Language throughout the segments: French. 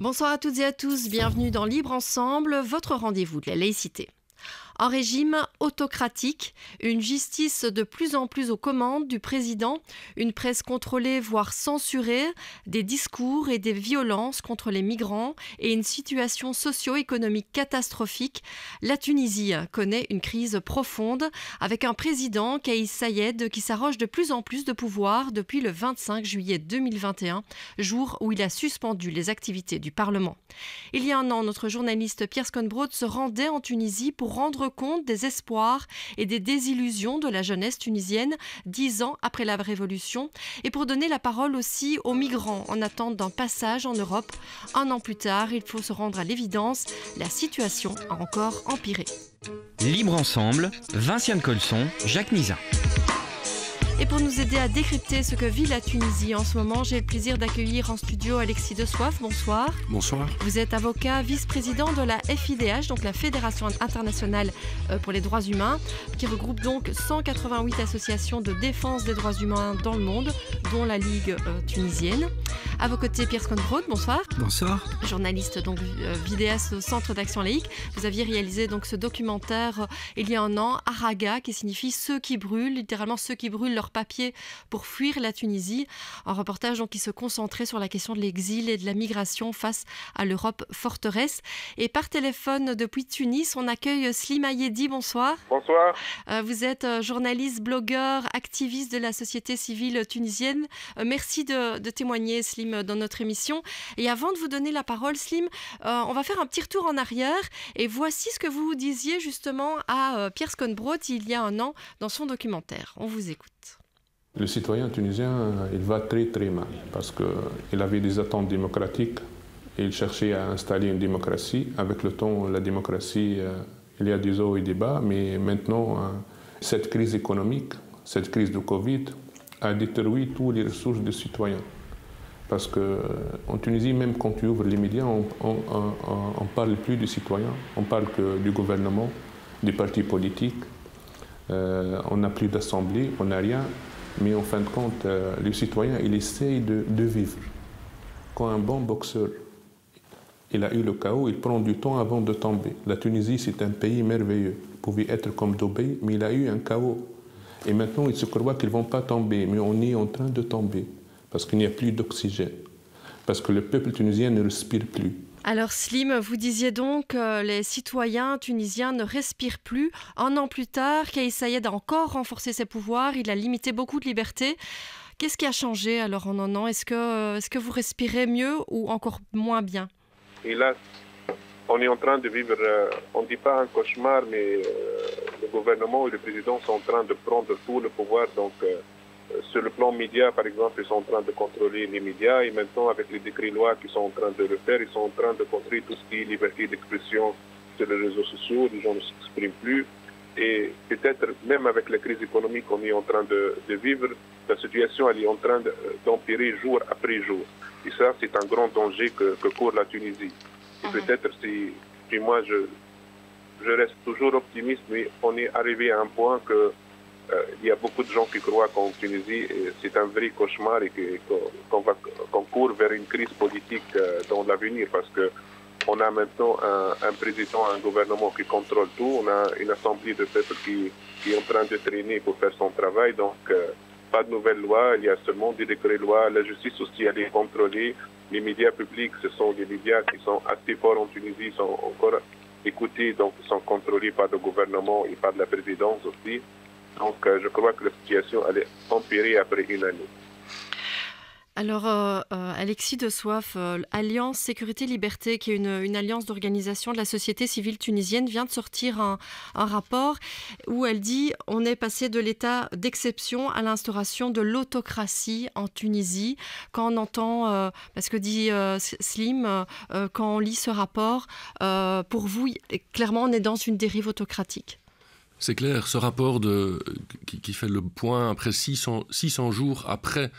Bonsoir à toutes et à tous, bienvenue dans Libre Ensemble, votre rendez-vous de la laïcité. Un régime autocratique, une justice de plus en plus aux commandes du président, une presse contrôlée voire censurée, des discours et des violences contre les migrants et une situation socio-économique catastrophique. La Tunisie connaît une crise profonde avec un président, Kais Saied, qui s'arroge de plus en plus de pouvoir depuis le 25 juillet 2021, jour où il a suspendu les activités du Parlement. Il y a un an, notre journaliste Pierre Sconbrod se rendait en Tunisie pour rendre compte des espoirs et des désillusions de la jeunesse tunisienne 10 ans après la Révolution et pour donner la parole aussi aux migrants en attente d'un passage en Europe. Un an plus tard, il faut se rendre à l'évidence, la situation a encore empiré. Libre Ensemble, Vinciane Colson, Jacques Nizin. Et pour nous aider à décrypter ce que vit la Tunisie en ce moment, j'ai le plaisir d'accueillir en studio Alexis De Soif. Bonsoir. Bonsoir. Vous êtes avocat, vice-président de la FIDH, donc la Fédération internationale pour les droits humains, qui regroupe donc 188 associations de défense des droits humains dans le monde, dont la Ligue tunisienne. À vos côtés, Pierre Sconbrod, bonsoir. Bonsoir. Journaliste, donc vidéaste au Centre d'action laïque. Vous aviez réalisé donc ce documentaire il y a un an, Araga, qui signifie ceux qui brûlent, littéralement ceux qui brûlent leurs papiers pour fuir la Tunisie. Un reportage donc qui se concentrait sur la question de l'exil et de la migration face à l'Europe forteresse. Et par téléphone depuis Tunis, on accueille Slim Ayedi. Bonsoir. Bonsoir. Vous êtes journaliste, blogueur, activiste de la société civile tunisienne. Merci de témoigner, Slim, dans notre émission. Et avant de vous donner la parole, Slim, on va faire un petit retour en arrière. Et voici ce que vous disiez justement à Pierre Sconbrod il y a un an dans son documentaire. On vous écoute. Le citoyen tunisien, il va très très mal parce qu'il avait des attentes démocratiques et il cherchait à installer une démocratie. Avec le temps, la démocratie, il y a des hauts et des bas, mais maintenant, cette crise économique, cette crise de Covid a détruit toutes les ressources des citoyens. Parce qu'en Tunisie, même quand tu ouvres les médias, on ne parle plus des citoyens, on parle que du gouvernement, des partis politiques. On n'a plus d'assemblée, on n'a rien. Mais en fin de compte, le citoyen, il essaye de vivre. Quand un bon boxeur, il a eu le chaos, il prend du temps avant de tomber. La Tunisie, c'est un pays merveilleux. Il pouvait être comme Dubaï, mais il a eu un chaos. Et maintenant, il se croit qu'ils ne vont pas tomber, mais on est en train de tomber. Parce qu'il n'y a plus d'oxygène. Parce que le peuple tunisien ne respire plus. Alors Slim, vous disiez donc que les citoyens tunisiens ne respirent plus. Un an plus tard, Kais Saied a encore renforcé ses pouvoirs, il a limité beaucoup de libertés. Qu'est-ce qui a changé alors en un an ? Est-ce que vous respirez mieux ou encore moins bien ? Et là, on est en train de vivre, on ne dit pas un cauchemar, mais le gouvernement et le président sont en train de prendre tout le pouvoir. Donc, sur le plan média, par exemple, ils sont en train de contrôler les médias et maintenant, avec les décrets-lois qu'ils sont en train de le faire, ils sont en train de contrôler tout ce qui est liberté d'expression sur les réseaux sociaux. Les gens ne s'expriment plus. Et peut-être, même avec la crise économique qu'on est en train de vivre, la situation elle est en train d'empirer jour après jour. Et ça, c'est un grand danger que court la Tunisie. Et peut-être, si moi, je reste toujours optimiste, mais on est arrivé à un point que il y a beaucoup de gens qui croient qu'en Tunisie, c'est un vrai cauchemar et qu'on court vers une crise politique dans l'avenir parce qu'on a maintenant un président, un gouvernement qui contrôle tout. On a une assemblée de peuple qui est en train de traîner pour faire son travail. Donc, pas de nouvelles lois, il y a seulement des décrets-lois. La justice aussi, elle est contrôlée. Les médias publics, ce sont des médias qui sont assez forts en Tunisie, sont encore écoutés, donc sont contrôlés par le gouvernement et par la présidence aussi. Donc, je crois que la situation allait empirer après une année. Alors, Alexis De Soif, Alliance Sécurité Liberté, qui est une alliance d'organisation de la société civile tunisienne, vient de sortir un rapport où elle dit on est passé de l'état d'exception à l'instauration de l'autocratie en Tunisie. Quand on entend, parce que dit Slim, quand on lit ce rapport, pour vous, clairement, on est dans une dérive autocratique. C'est clair, ce rapport qui fait le point après 600 jours après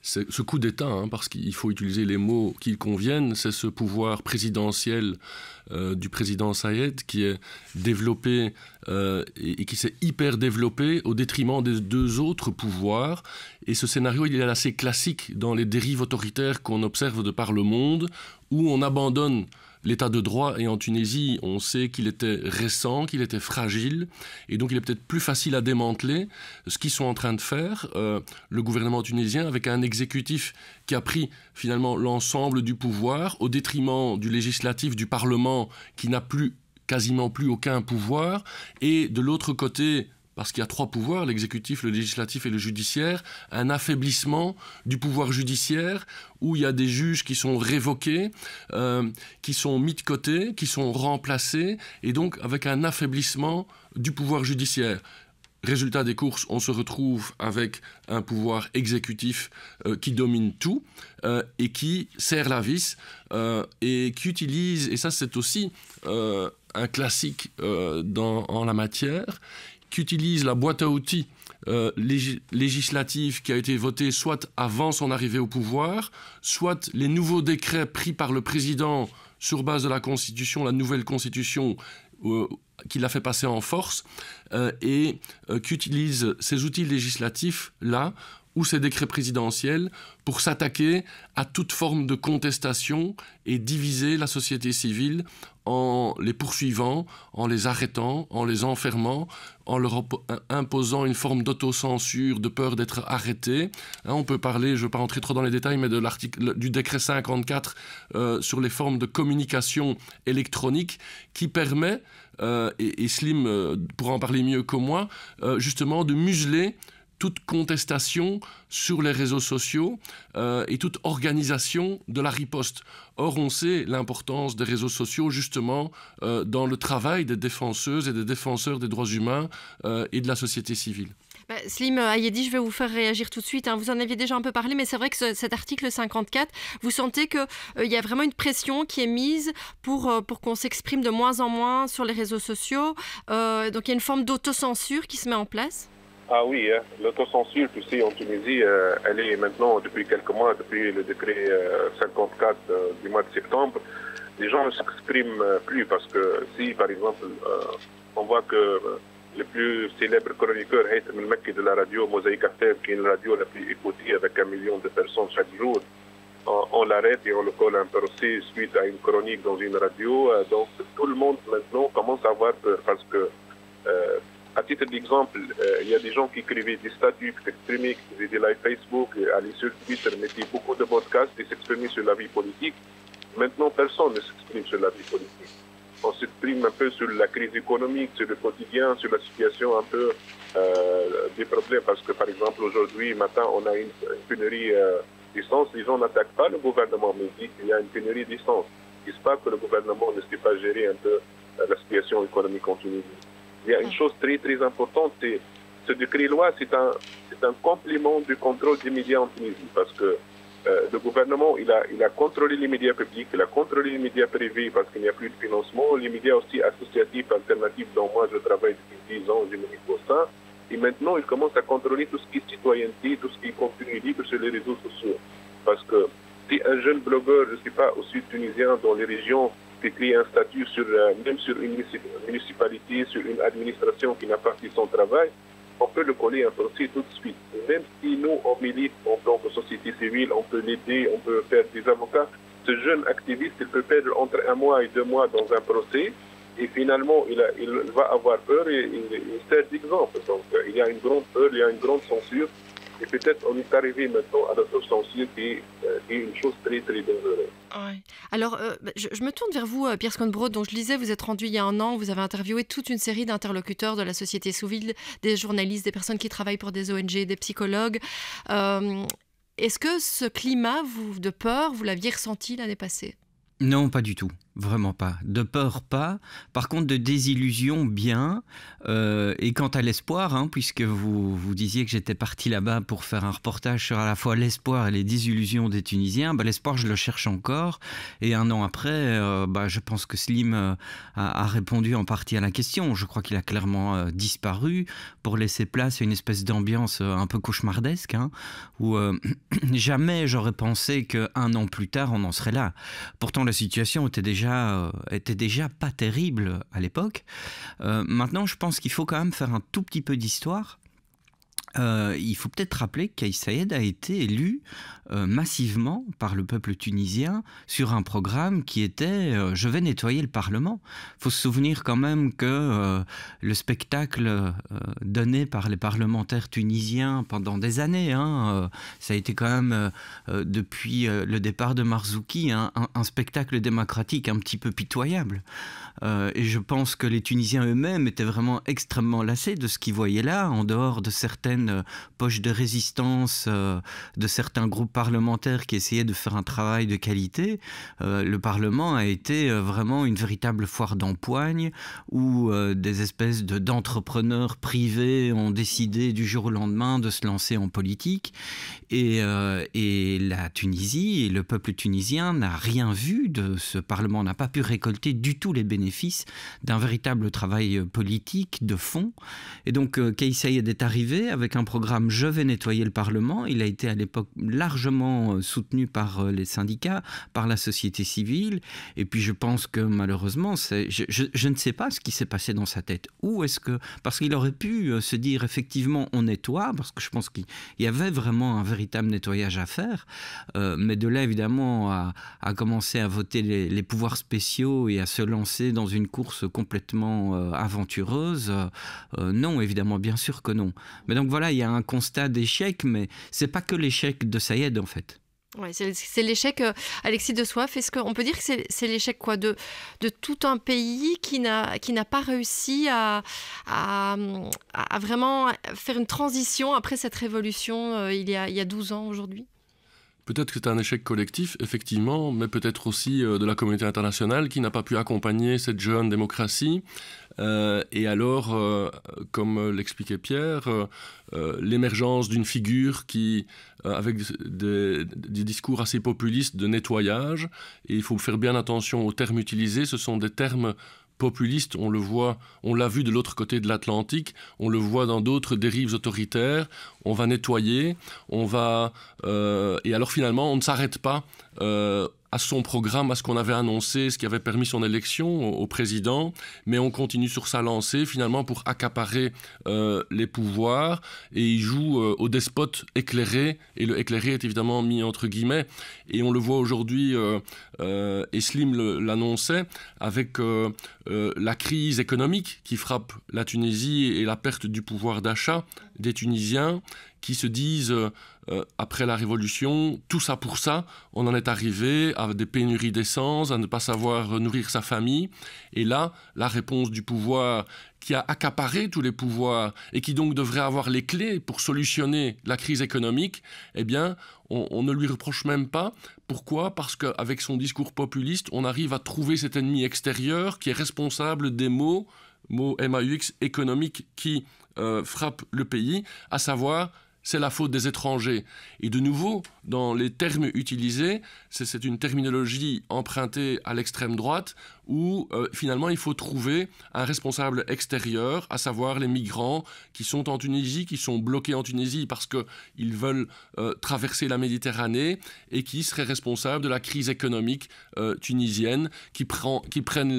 ce coup d'État, parce qu'il faut utiliser les mots qui conviennent, c'est ce pouvoir présidentiel du président Saïed qui est développé et qui s'est hyper développé au détriment des deux autres pouvoirs. Et ce scénario, il est assez classique dans les dérives autoritaires qu'on observe de par le monde, où on abandonne l'état de droit. Et en Tunisie, on sait qu'il était récent, qu'il était fragile, et donc il est peut-être plus facile à démanteler. Ce qu'ils sont en train de faire, le gouvernement tunisien, avec un exécutif qui a pris finalement l'ensemble du pouvoir, au détriment du législatif, du Parlement, qui n'a quasiment plus aucun pouvoir, et de l'autre côté, parce qu'il y a trois pouvoirs, l'exécutif, le législatif et le judiciaire, un affaiblissement du pouvoir judiciaire où il y a des juges qui sont révoqués, qui sont mis de côté, qui sont remplacés, et donc avec un affaiblissement du pouvoir judiciaire. Résultat des courses, on se retrouve avec un pouvoir exécutif qui domine tout et qui serre la vis et qui utilise, et ça c'est aussi un classique en la matière, qui utilise la boîte à outils législative qui a été votée soit avant son arrivée au pouvoir, soit les nouveaux décrets pris par le président sur base de la Constitution, la nouvelle Constitution qu'il a fait passer en force, et qui utilise ces outils législatifs-là ou ces décrets présidentiels pour s'attaquer à toute forme de contestation et diviser la société civile en les poursuivant, en les arrêtant, en les enfermant, en leur imposant une forme d'autocensure, de peur d'être arrêtés. On peut parler, je ne veux pas rentrer trop dans les détails, mais du décret 54 sur les formes de communication électronique qui permet, et Slim pourra en parler mieux que moi, justement de museler toute contestation sur les réseaux sociaux et toute organisation de la riposte. Or, on sait l'importance des réseaux sociaux, justement, dans le travail des défenseuses et des défenseurs des droits humains et de la société civile. Slim Ayedi, je vais vous faire réagir tout de suite. Vous en aviez déjà un peu parlé, mais c'est vrai que cet article 54, vous sentez qu'il y a vraiment une pression qui est mise pour qu'on s'exprime de moins en moins sur les réseaux sociaux. Donc, il y a une forme d'autocensure qui se met en place. Ah oui, l'autocensure, tu sais, en Tunisie, elle est maintenant, depuis quelques mois, depuis le décret 54 du mois de septembre, les gens ne s'expriment plus parce que si, par exemple, on voit que le plus célèbre chroniqueur, Haytham El-Mekki de la radio Mosaïque FM, qui est une radio la plus écoutée avec 1 million de personnes chaque jour, on l'arrête et on le colle un procès suite à une chronique dans une radio. Donc tout le monde maintenant commence à avoir peur parce que à titre d'exemple, il y a des gens qui écrivaient des statuts, qui s'exprimaient, qui faisaient des lives Facebook, allaient sur Twitter, mettaient beaucoup de podcasts et s'exprimaient sur la vie politique. Maintenant, personne ne s'exprime sur la vie politique. On s'exprime un peu sur la crise économique, sur le quotidien, sur la situation un peu des problèmes. Parce que, par exemple, aujourd'hui, matin, on a une pénurie d'essence. Les gens n'attaquent pas le gouvernement, mais disent qu'il y a une pénurie d'essence. Ils ne disent pas que le gouvernement ne sait pas gérer un peu la situation économique en Tunisie. Il y a une chose très très importante, c'est ce décret-loi, c'est un complément du contrôle des médias en Tunisie, parce que le gouvernement, il a contrôlé les médias publics, il a contrôlé les médias privés parce qu'il n'y a plus de financement, les médias aussi associatifs, alternatifs, dont moi je travaille depuis 10 ans, je me dis pour ça, et maintenant il commence à contrôler tout ce qui est citoyenneté, tout ce qui est contenu libre sur les réseaux sociaux, parce que si un jeune blogueur, je ne sais pas, au sud tunisien, dans les régions, écrit un statut même sur une municipalité, sur une administration qui n'a pas fait son travail, on peut le coller un procès tout de suite. Même si nous, on milite en tant que société civile, on peut l'aider, on peut faire des avocats, ce jeune activiste, il peut perdre entre 1 mois et 2 mois dans un procès, et finalement, il va avoir peur et il sert d'exemple. Donc, il y a une grande peur, il y a une grande censure, et peut-être on est arrivé maintenant à l'autocensure qui est une chose très, très dangereuse. Ouais. Alors, je me tourne vers vous, Pierre Sconbrood. Donc, je lisais, vous êtes rendu il y a 1 an, vous avez interviewé toute une série d'interlocuteurs de la société civile, des journalistes, des personnes qui travaillent pour des ONG, des psychologues. Est-ce que ce climat de peur, vous l'aviez ressenti l'année passée ? Non, pas du tout. Vraiment pas. De peur, pas. Par contre, de désillusion, bien. Et quant à l'espoir, puisque vous disiez que j'étais parti là-bas pour faire un reportage sur à la fois l'espoir et les désillusions des Tunisiens, l'espoir, je le cherche encore. Et un an après, je pense que Slim a répondu en partie à la question. Je crois qu'il a clairement disparu pour laisser place à une espèce d'ambiance un peu cauchemardesque, où jamais j'aurais pensé qu'un an plus tard, on en serait là. Pourtant, la situation était déjà pas terrible à l'époque. Maintenant, je pense qu'il faut quand même faire un tout petit peu d'histoire. Il faut peut-être rappeler que Kais Saied a été élu massivement par le peuple tunisien sur un programme qui était « Je vais nettoyer le Parlement ». Il faut se souvenir quand même que le spectacle donné par les parlementaires tunisiens pendant des années, ça a été quand même, depuis le départ de Marzouki, un spectacle démocratique un petit peu pitoyable. Et je pense que les Tunisiens eux-mêmes étaient vraiment extrêmement lassés de ce qu'ils voyaient là, en dehors de certaines poches de résistance de certains groupes parlementaires qui essayaient de faire un travail de qualité. Le Parlement a été vraiment une véritable foire d'empoigne où des espèces d'entrepreneurs privés ont décidé du jour au lendemain de se lancer en politique. Et la Tunisie et le peuple tunisien n'a rien vu de ce Parlement, n'a pas pu récolter du tout les bénéfices d'un véritable travail politique de fond. Et donc Kais Saied est arrivé avec un programme « Je vais nettoyer le Parlement ». Il a été à l'époque largement soutenu par les syndicats, par la société civile. Et puis je pense que malheureusement, je ne sais pas ce qui s'est passé dans sa tête. Ou est-ce que... Parce qu'il aurait pu se dire effectivement on nettoie, parce que je pense qu'il y avait vraiment un véritable nettoyage à faire. Mais de là évidemment à commencer à voter les pouvoirs spéciaux et à se lancer dans une course complètement aventureuse, non, évidemment, bien sûr que non. Mais donc voilà, il y a un constat d'échec, mais c'est pas que l'échec de Saied en fait. Ouais, c'est l'échec, Alexis de Soif. Est-ce qu'on peut dire que c'est l'échec de tout un pays qui n'a pas réussi à vraiment faire une transition après cette révolution il y a 12 ans aujourd'hui? Peut-être que c'est un échec collectif, effectivement, mais peut-être aussi de la communauté internationale qui n'a pas pu accompagner cette jeune démocratie. Et alors, comme l'expliquait Pierre, l'émergence d'une figure qui, avec des discours assez populistes de nettoyage, et il faut faire bien attention aux termes utilisés, ce sont des termes populistes, on le voit, on l'a vu de l'autre côté de l'Atlantique, on le voit dans d'autres dérives autoritaires, on va nettoyer, on va... et alors finalement, on ne s'arrête pas à son programme, à ce qu'on avait annoncé, ce qui avait permis son élection au président, mais on continue sur sa lancée finalement pour accaparer les pouvoirs, et il joue au despote éclairé, et le éclairé est évidemment mis entre guillemets, et on le voit aujourd'hui, et Slim l'annonçait, avec la crise économique qui frappe la Tunisie et la perte du pouvoir d'achat des Tunisiens, qui se disent, après la Révolution, tout ça pour ça, on en est arrivé à des pénuries d'essence, à ne pas savoir nourrir sa famille. Et là, la réponse du pouvoir qui a accaparé tous les pouvoirs et qui donc devrait avoir les clés pour solutionner la crise économique, eh bien, on ne lui reproche même pas. Pourquoi ? Parce qu'avec son discours populiste, on arrive à trouver cet ennemi extérieur qui est responsable des maux MAUX économiques qui frappent le pays, à savoir... c'est la faute des étrangers. Et de nouveau, dans les termes utilisés, c'est une terminologie empruntée à l'extrême droite où finalement il faut trouver un responsable extérieur, à savoir les migrants qui sont en Tunisie, qui sont bloqués en Tunisie parce qu'ils veulent traverser la Méditerranée et qui seraient responsables de la crise économique tunisienne, qui prennent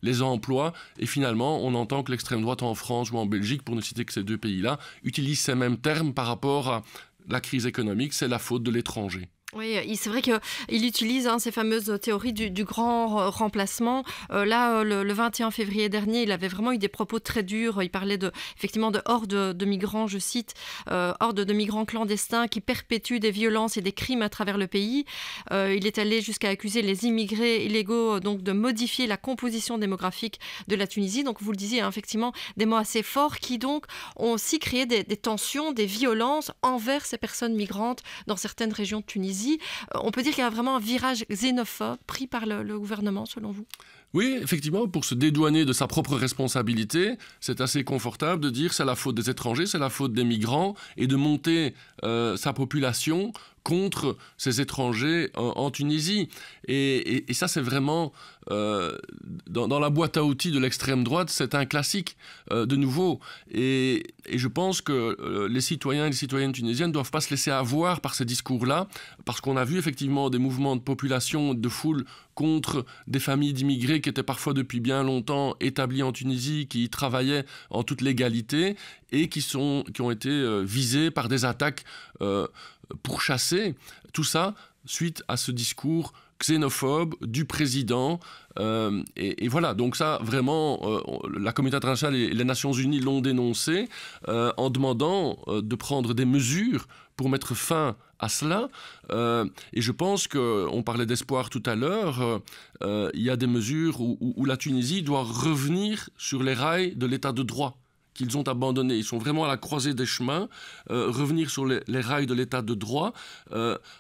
les emplois. Et finalement, on entend que l'extrême droite en France ou en Belgique, pour ne citer que ces deux pays-là, utilise ces mêmes termes par rapport à la crise économique, c'est la faute de l'étranger. Oui, c'est vrai qu'il utilise ces fameuses théories du grand remplacement. Là, le 21 février dernier, il avait vraiment eu des propos très durs. Il parlait effectivement de hordes de migrants, je cite, hordes de migrants clandestins qui perpétuent des violences et des crimes à travers le pays. Il est allé jusqu'à accuser les immigrés illégaux donc, de modifier la composition démographique de la Tunisie. Donc, vous le disiez, effectivement, des mots assez forts qui donc ont aussi créé des tensions, des violences envers ces personnes migrantes dans certaines régions de Tunisie. Tunisie. On peut dire qu'il y a vraiment un virage xénophobe pris par le gouvernement, selon vous? Oui, effectivement, pour se dédouaner de sa propre responsabilité, c'est assez confortable de dire c'est la faute des étrangers, c'est la faute des migrants, et de monter sa population contre ces étrangers en Tunisie. Et ça, c'est vraiment, dans la boîte à outils de l'extrême droite, c'est un classique, de nouveau. Et je pense que les citoyens et les citoyennes tunisiennes ne doivent pas se laisser avoir par ces discours-là, parce qu'on a vu effectivement des mouvements de population, de foule, contre des familles d'immigrés qui étaient parfois depuis bien longtemps établies en Tunisie, qui travaillaient en toute légalité et qui ont été visées par des attaques pourchassées. Tout ça suite à ce discours xénophobe du président. Et voilà, donc ça, vraiment, la communauté internationale et les Nations Unies l'ont dénoncé en demandant de prendre des mesures pour mettre fin à cela. Et je pense qu'on parlait d'espoir tout à l'heure. Il y a des mesures où la Tunisie doit revenir sur les rails de l'état de droit qu'ils ont abandonné. Ils sont vraiment à la croisée des chemins, revenir sur les rails de l'état de droit,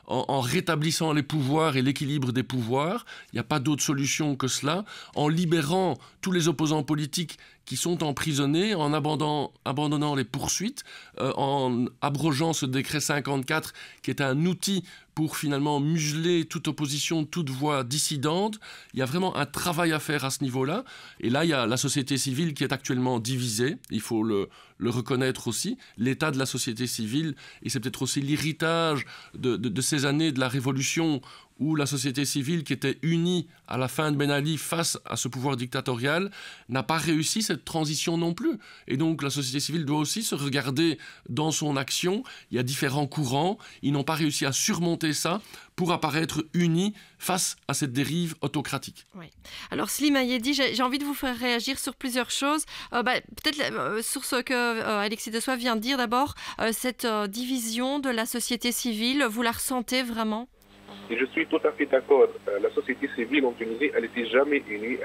en rétablissant les pouvoirs et l'équilibre des pouvoirs. Il n'y a pas d'autre solution que cela, en libérant tous les opposants politiques qui sont emprisonnés, en abandonnant les poursuites, en abrogeant ce décret 54 qui est un outil pour finalement museler toute opposition, toute voix dissidente. Il y a vraiment un travail à faire à ce niveau-là. Et là, il y a la société civile qui est actuellement divisée. Il faut le reconnaître aussi. L'état de la société civile, et c'est peut-être aussi l'héritage de ces années de la Révolution, où la société civile, qui était unie à la fin de Ben Ali face à ce pouvoir dictatorial, n'a pas réussi cette transition non plus. Et donc la société civile doit aussi se regarder dans son action. Il y a différents courants. Ils n'ont pas réussi à surmonter ça pour apparaître unis face à cette dérive autocratique. Oui. Alors Slim Ayedi, j'ai envie de vous faire réagir sur plusieurs choses. Peut-être sur ce que Alexis Dessoies vient de dire d'abord, cette division de la société civile, vous la ressentez vraiment ? Et je suis tout à fait d'accord. La société civile en Tunisie, elle n'était jamais unie,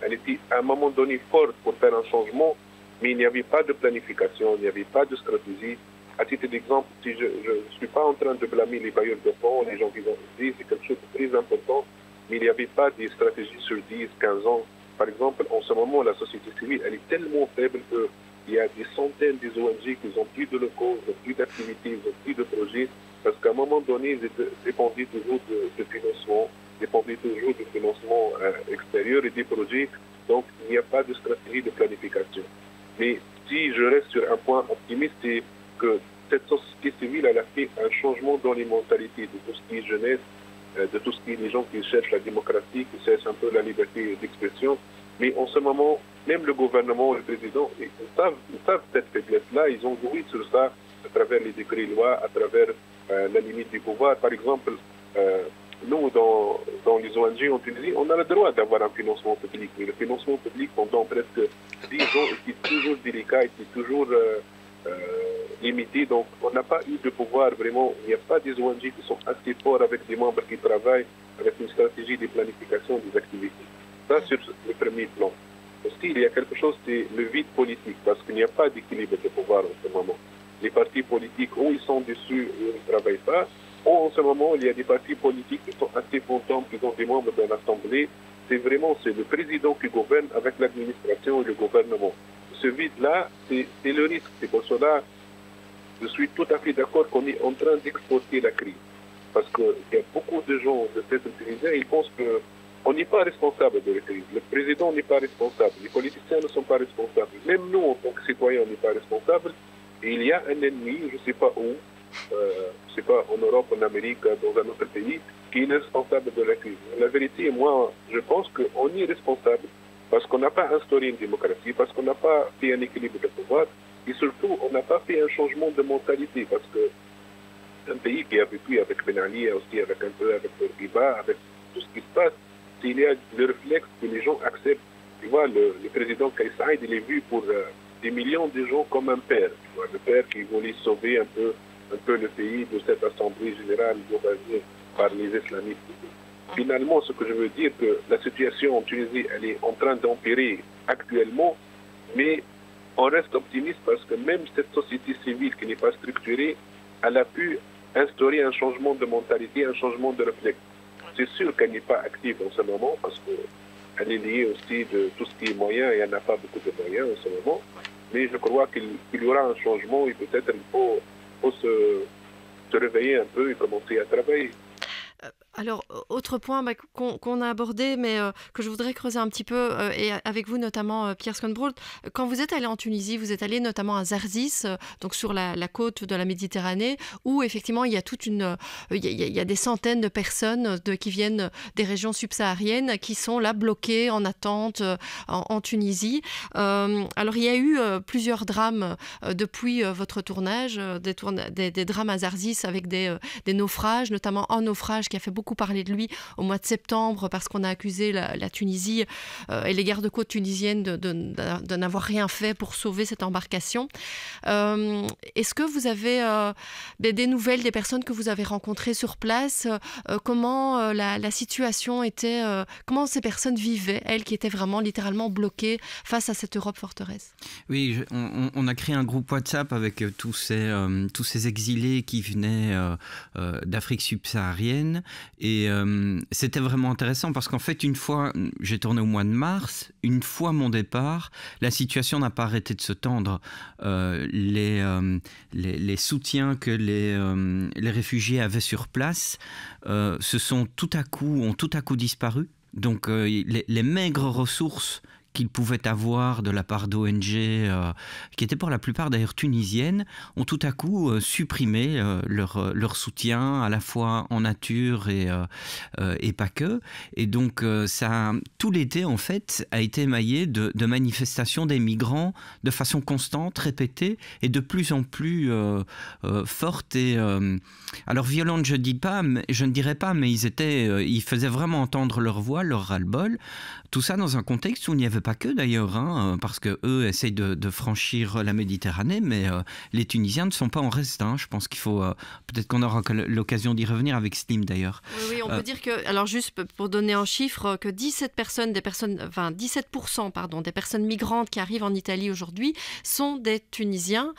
elle était à un moment donné forte pour faire un changement, mais il n'y avait pas de planification, il n'y avait pas de stratégie. À titre d'exemple, si je ne suis pas en train de blâmer les bailleurs de fonds, les gens qui vont dire c'est quelque chose de très important, mais il n'y avait pas de stratégie sur 10, 15 ans. Par exemple, en ce moment, la société civile, elle est tellement faible qu'il y a des centaines des ONG qui n'ont plus de locaux, ils n'ont plus d'activités, ils n'ont plus de projets. Parce qu'à un moment donné, ils dépendaient toujours de financement, dépendaient toujours de financement extérieur et des projets. Donc, il n'y a pas de stratégie de planification. Mais si je reste sur un point optimiste, c'est que cette société civile, elle a fait un changement dans les mentalités de tout ce qui est jeunesse, de tout ce qui est les gens qui cherchent la démocratie, qui cherchent un peu la liberté d'expression. Mais en ce moment, même le gouvernement, le président, ils savent cette faiblesse-là, ils ont joué sur ça à travers les décrets-lois, à travers la limite du pouvoir. Par exemple, nous, dans les ONG en Tunisie, on a le droit d'avoir un financement public. Mais le financement public, pendant presque 10 ans, était toujours délicat, était toujours limité. Donc, on n'a pas eu de pouvoir vraiment. Il n'y a pas des ONG qui sont assez forts avec des membres qui travaillent avec une stratégie de planification des activités. Ça, sur le premier plan. Aussi, il y a quelque chose, c'est le vide politique, parce qu'il n'y a pas d'équilibre de pouvoir en ce moment. Les partis politiques, où ils sont dessus, où ils ne travaillent pas. En ce moment, il y a des partis politiques qui sont assez contents, qui ont des membres de l'Assemblée. C'est le président qui gouverne avec l'administration et le gouvernement. Ce vide-là, c'est le risque. C'est pour cela je suis tout à fait d'accord qu'on est en train d'exporter la crise. Parce qu'il y a beaucoup de gens de cette utilisation, ils pensent qu'on n'est pas responsable de la crise. Le président n'est pas responsable. Les politiciens ne sont pas responsables. Même nous, en tant que citoyens, on n'est pas responsables. Et il y a un ennemi, je ne sais pas où, je ne sais pas, en Europe, en Amérique, dans un autre pays, qui est responsable de la crise. La vérité, moi, je pense qu'on est responsable parce qu'on n'a pas instauré une démocratie, parce qu'on n'a pas fait un équilibre de pouvoir, et surtout, on n'a pas fait un changement de mentalité, parce que un pays qui a vécu avec Ben Ali, aussi avec un peu avec le Riba, avec tout ce qui se passe, il y a le réflexe que les gens acceptent. Tu vois, le président Kais Saied, il est vu pour des millions de gens comme un père. Tu vois, le père qui voulait sauver un peu le pays de cette assemblée générale gouvernée par les islamistes. Finalement, ce que je veux dire, que la situation en Tunisie, elle est en train d'empirer actuellement, mais on reste optimiste parce que même cette société civile qui n'est pas structurée, elle a pu instaurer un changement de mentalité, un changement de réflexe. C'est sûr qu'elle n'est pas active en ce moment parce qu'elle est liée aussi de tout ce qui est moyen et elle n'a pas beaucoup de moyens en ce moment. Mais je crois qu'il y aura un changement et peut-être il faut se réveiller un peu et commencer à travailler. Alors, autre point qu'on a abordé, mais que je voudrais creuser un petit peu, et avec vous notamment, Pierre Schoenbrood, quand vous êtes allé en Tunisie, vous êtes allé notamment à Zarzis, donc sur la côte de la Méditerranée, où effectivement il y a il y a des centaines de personnes qui viennent des régions subsahariennes, qui sont là bloquées en attente en Tunisie. Alors il y a eu plusieurs drames depuis votre tournage, des drames à Zarzis avec des naufrages, notamment un naufrage qui a fait beaucoup parler de lui au mois de septembre parce qu'on a accusé la Tunisie et les gardes-côtes tunisiennes de n'avoir rien fait pour sauver cette embarcation. Est-ce que vous avez des nouvelles des personnes que vous avez rencontrées sur place? Comment la situation était, comment ces personnes vivaient, elles qui étaient vraiment littéralement bloquées face à cette Europe forteresse? Oui, on a créé un groupe WhatsApp avec tous ces exilés qui venaient d'Afrique subsaharienne. Et c'était vraiment intéressant parce qu'en fait, une fois, j'ai tourné au mois de mars, une fois mon départ, la situation n'a pas arrêté de se tendre. Les soutiens que les réfugiés avaient sur place ont tout à coup disparu. Donc les maigres ressources qu'ils pouvaient avoir de la part d'ONG, qui étaient pour la plupart d'ailleurs tunisiennes, ont tout à coup supprimé leur soutien, à la fois en nature et pas que. Et donc tout l'été en fait a été émaillé de manifestations des migrants de façon constante, répétée et de plus en plus forte et alors violente je ne dirais pas, mais ils faisaient vraiment entendre leur voix, leur ras-le-bol. Tout ça dans un contexte où il n'y avait pas que d'ailleurs, parce que eux essayent de franchir la Méditerranée, mais les Tunisiens ne sont pas en reste. Je pense qu'il faut peut-être qu'on aura l'occasion d'y revenir avec Slim d'ailleurs. Oui, on peut dire que, alors juste pour donner un chiffre, que 17% des personnes migrantes qui arrivent en Italie aujourd'hui sont des Tunisiens.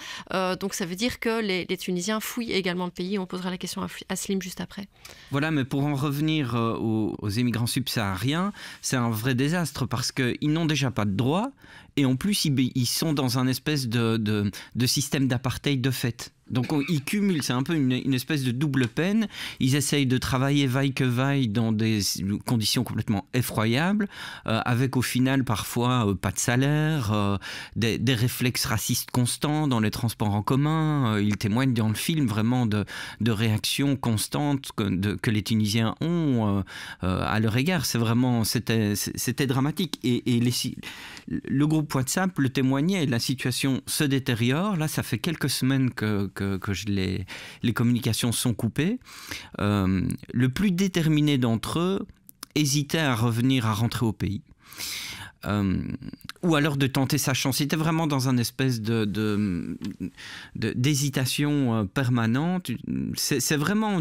Donc ça veut dire que les Tunisiens fouillent également le pays. On posera la question à Slim juste après. Voilà, mais pour en revenir aux immigrants subsahariens, c'est un vrai désastre parce qu'ils n'ont déjà pas de droit et en plus ils sont dans un espèce de système d'apartheid de fait. Donc ils cumulent, c'est un peu une espèce de double peine. Ils essayent de travailler vaille que vaille dans des conditions complètement effroyables, avec au final parfois pas de salaire, des réflexes racistes constants dans les transports en commun. Ils témoignent dans le film vraiment de réactions constantes que les Tunisiens ont à leur égard. C'était dramatique. Et le groupe WhatsApp le témoignait. La situation se détériore. Là, ça fait quelques semaines que les communications sont coupées. Le plus déterminé d'entre eux hésitait à rentrer au pays. Ou alors de tenter sa chance. C'était vraiment dans une espèce d'hésitation permanente. C'est vraiment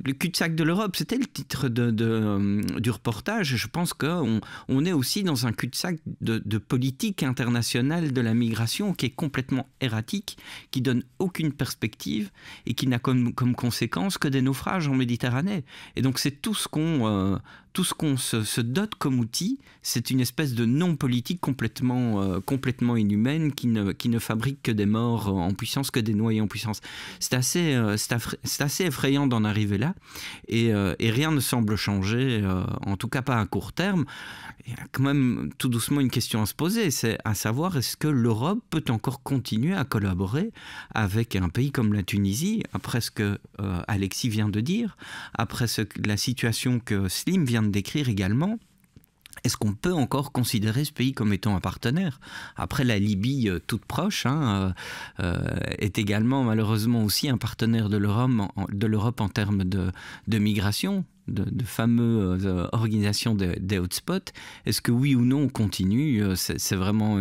le cul-de-sac de l'Europe. C'était le titre du reportage. Je pense qu'on est aussi dans un cul-de-sac de politique internationale de la migration qui est complètement erratique, qui donne aucune perspective et qui n'a comme conséquence que des naufrages en Méditerranée. Et donc c'est tout ce qu'on se dote comme outil, c'est une espèce de non-politique complètement inhumaine qui ne fabrique que des morts en puissance, que des noyés en puissance. C'est assez effrayant d'en arriver là et rien ne semble changer, en tout cas pas à court terme. Il y a quand même tout doucement une question à se poser, c'est à savoir est-ce que l'Europe peut encore continuer à collaborer avec un pays comme la Tunisie, après ce que Alexis vient de dire, après la situation que Slim vient de décrire également. Est-ce qu'on peut encore considérer ce pays comme étant un partenaire? Après, la Libye, toute proche, est également malheureusement aussi un partenaire de l'Europe en termes de migration, de fameuses organisations des hotspots. Est-ce que oui ou non on continue? C'est vraiment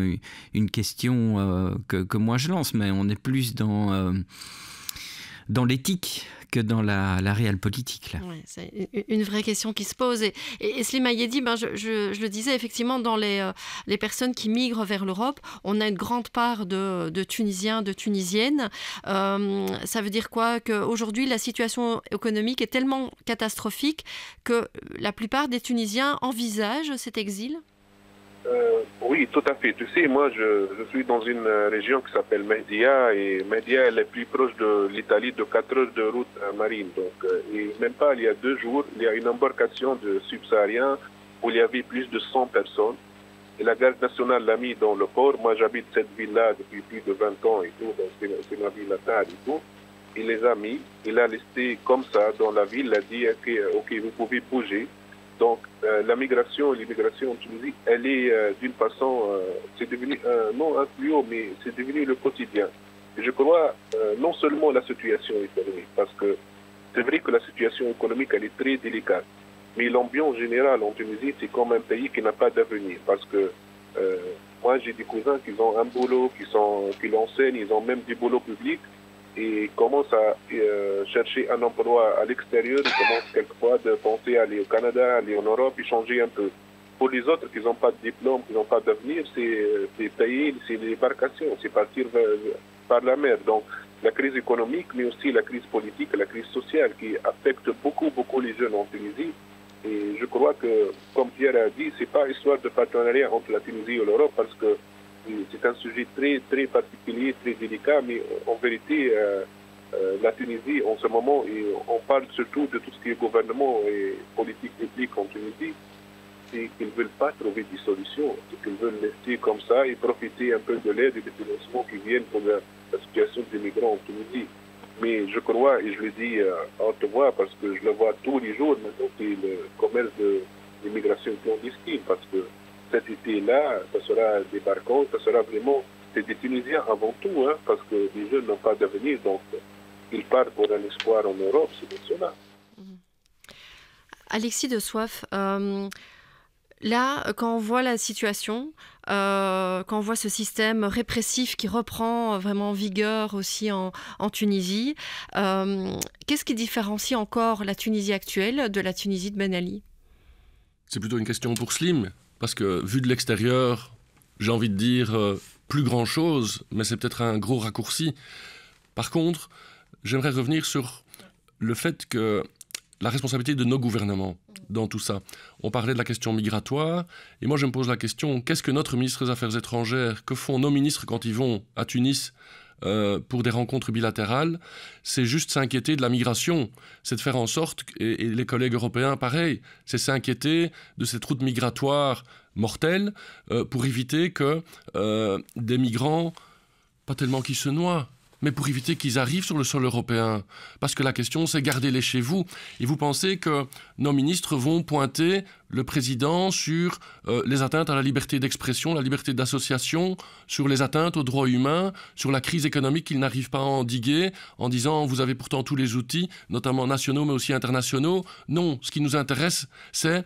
une question que moi je lance, mais on est plus dans l'éthique que dans la réelle politique. Là. Ouais, c'est une vraie question qui se pose. Et Slim Ayedi, je le disais, effectivement, dans les personnes qui migrent vers l'Europe, on a une grande part de Tunisiens, de Tunisiennes. Ça veut dire quoi? Qu'aujourd'hui, la situation économique est tellement catastrophique que la plupart des Tunisiens envisagent cet exil? Oui, tout à fait. Tu sais, moi, je suis dans une région qui s'appelle Mehdia, et Mehdia, elle est plus proche de l'Italie de 4 heures de route marine. Donc, et même pas, il y a 2 jours, il y a une embarcation de subsahariens où il y avait plus de 100 personnes. Et la garde nationale l'a mis dans le port. Moi, j'habite cette ville-là depuis plus de 20 ans et tout, donc c'est ma ville natale et tout. Il les a mis, il a laissé comme ça dans la ville, il a dit, OK, vous pouvez bouger. Donc, la migration et l'immigration en Tunisie, elle est d'une façon, c'est devenu, non un fléau, mais c'est devenu le quotidien. Et je crois, non seulement la situation économique, parce que c'est vrai que la situation économique, elle est très délicate, mais l'ambiance générale en Tunisie, c'est comme un pays qui n'a pas d'avenir, parce que moi, j'ai des cousins qui ont un boulot, qui l'enseignent, ils ont même des boulots publics, et commencent à chercher un emploi à l'extérieur, ils commencent quelquefois de penser à aller au Canada, aller en Europe et changer un peu. Pour les autres qui n'ont pas de diplôme, qui n'ont pas d'avenir, c'est payer, c'est l'embarcation, c'est partir par la mer. Donc la crise économique, mais aussi la crise politique, la crise sociale qui affecte beaucoup les jeunes en Tunisie. Et je crois que, comme Pierre a dit, c'est pas histoire de partenariat entre la Tunisie et l'Europe, parce que c'est un sujet très particulier, très délicat, mais en vérité, la Tunisie, en ce moment, et on parle surtout de tout ce qui est gouvernement et politique publique en Tunisie, c'est qu'ils ne veulent pas trouver des solutions, c'est qu'ils veulent laisser comme ça et profiter un peu de l'aide et des financements qui viennent pour la situation des migrants en Tunisie. Mais je crois, et je le dis à haute voix, parce que je le vois tous les jours, maintenant, c'est le commerce de l'immigration clandestine, parce que cet été-là, ça sera débarquant, ça sera vraiment, c'est des Tunisiens avant tout, hein, parce que les jeunes n'ont pas d'avenir, donc ils partent pour un espoir en Europe, c'est pour cela. Alexis de Soif, là, quand on voit la situation, quand on voit ce système répressif qui reprend vraiment vigueur aussi en Tunisie, qu'est-ce qui différencie encore la Tunisie actuelle de la Tunisie de Ben Ali? C'est plutôt une question pour Slim. Parce que, vu de l'extérieur, j'ai envie de dire plus grand-chose, mais c'est peut-être un gros raccourci. Par contre, j'aimerais revenir sur le fait que la responsabilité de nos gouvernements dans tout ça. On parlait de la question migratoire, et moi je me pose la question, qu'est-ce que notre ministre des Affaires étrangères, que font nos ministres quand ils vont à Tunis pour des rencontres bilatérales? C'est juste s'inquiéter de la migration, c'est de faire en sorte, et les collègues européens pareil, c'est s'inquiéter de cette route migratoire mortelle pour éviter que des migrants, pas tellement qui se noient, mais pour éviter qu'ils arrivent sur le sol européen. Parce que la question, c'est gardez-les chez vous. Et vous pensez que nos ministres vont pointer le président sur les atteintes à la liberté d'expression, la liberté d'association, sur les atteintes aux droits humains, sur la crise économique qu'ils n'arrivent pas à endiguer, en disant « vous avez pourtant tous les outils, notamment nationaux mais aussi internationaux ». Non, ce qui nous intéresse, c'est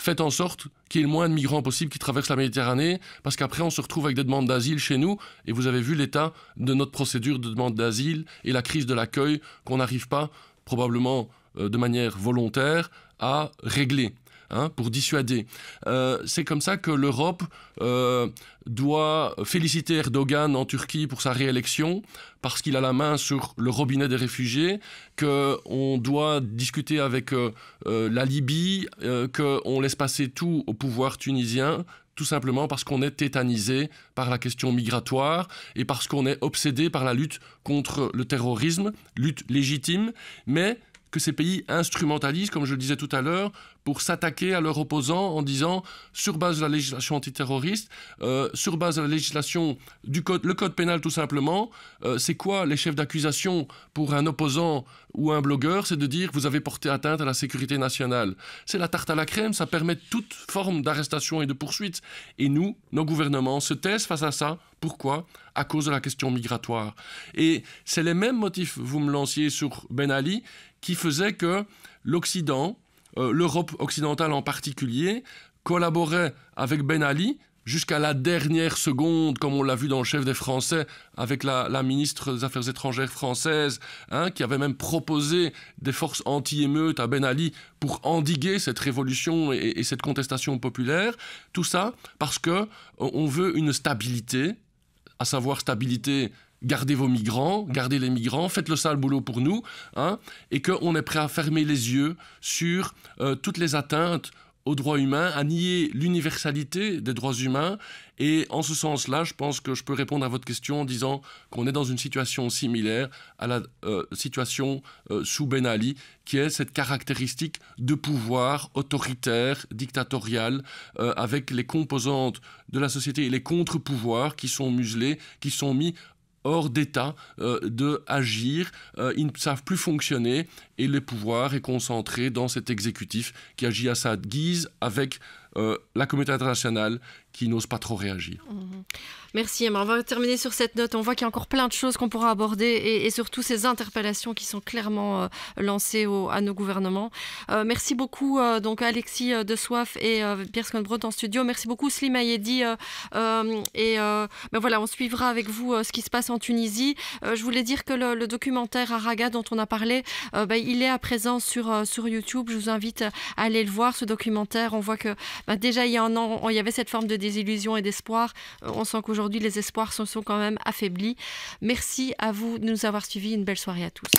faites en sorte qu'il y ait le moins de migrants possible qui traversent la Méditerranée, parce qu'après on se retrouve avec des demandes d'asile chez nous, et vous avez vu l'état de notre procédure de demande d'asile et la crise de l'accueil qu'on n'arrive pas, probablement de manière volontaire, à régler. Pour dissuader. C'est comme ça que l'Europe doit féliciter Erdogan en Turquie pour sa réélection, parce qu'il a la main sur le robinet des réfugiés, qu'on doit discuter avec la Libye, qu'on laisse passer tout au pouvoir tunisien, tout simplement parce qu'on est tétanisé par la question migratoire et parce qu'on est obsédé par la lutte contre le terrorisme, lutte légitime, mais que ces pays instrumentalisent, comme je le disais tout à l'heure, pour s'attaquer à leurs opposants en disant, sur base de la législation antiterroriste, sur base de la législation du code, le code pénal tout simplement, c'est quoi les chefs d'accusation pour un opposant ou un blogueur? C'est de dire, vous avez porté atteinte à la sécurité nationale. C'est la tarte à la crème, ça permet toute forme d'arrestation et de poursuite. Et nous, nos gouvernements se taisent face à ça. Pourquoi? À cause de la question migratoire. Et c'est les mêmes motifs, vous me lanciez sur Ben Ali, qui faisaient que l'Occident, l'Europe occidentale en particulier, collaborait avec Ben Ali jusqu'à la dernière seconde, comme on l'a vu dans le Chef des Français, avec la ministre des Affaires étrangères française, qui avait même proposé des forces anti-émeutes à Ben Ali pour endiguer cette révolution et cette contestation populaire. Tout ça parce qu'on veut une stabilité, à savoir stabilité. Gardez vos migrants, gardez les migrants, faites le sale boulot pour nous, et qu'on est prêt à fermer les yeux sur toutes les atteintes aux droits humains, à nier l'universalité des droits humains. Et en ce sens-là, je pense que je peux répondre à votre question en disant qu'on est dans une situation similaire à la situation sous Ben Ali, qui est cette caractéristique de pouvoir autoritaire, dictatorial, avec les composantes de la société et les contre-pouvoirs qui sont muselés, qui sont mis hors d'état de agir, ils ne savent plus fonctionner et le pouvoir est concentré dans cet exécutif qui agit à sa guise avec la communauté internationale qui n'ose pas trop réagir. Merci Emma. On va terminer sur cette note. On voit qu'il y a encore plein de choses qu'on pourra aborder et surtout ces interpellations qui sont clairement lancées à nos gouvernements. Merci beaucoup donc Alexis De Soif et Pierre Sconbrot en studio. Merci beaucoup Slim Ayedi. Voilà, on suivra avec vous ce qui se passe en Tunisie. Je voulais dire que le documentaire Araga dont on a parlé, il est à présent sur YouTube. Je vous invite à aller le voir, ce documentaire. On voit que déjà il y a un an, il y avait cette forme de désillusion et d'espoir. On sent qu'aujourd'hui les espoirs sont quand même affaiblis. Merci à vous de nous avoir suivis. Une belle soirée à tous.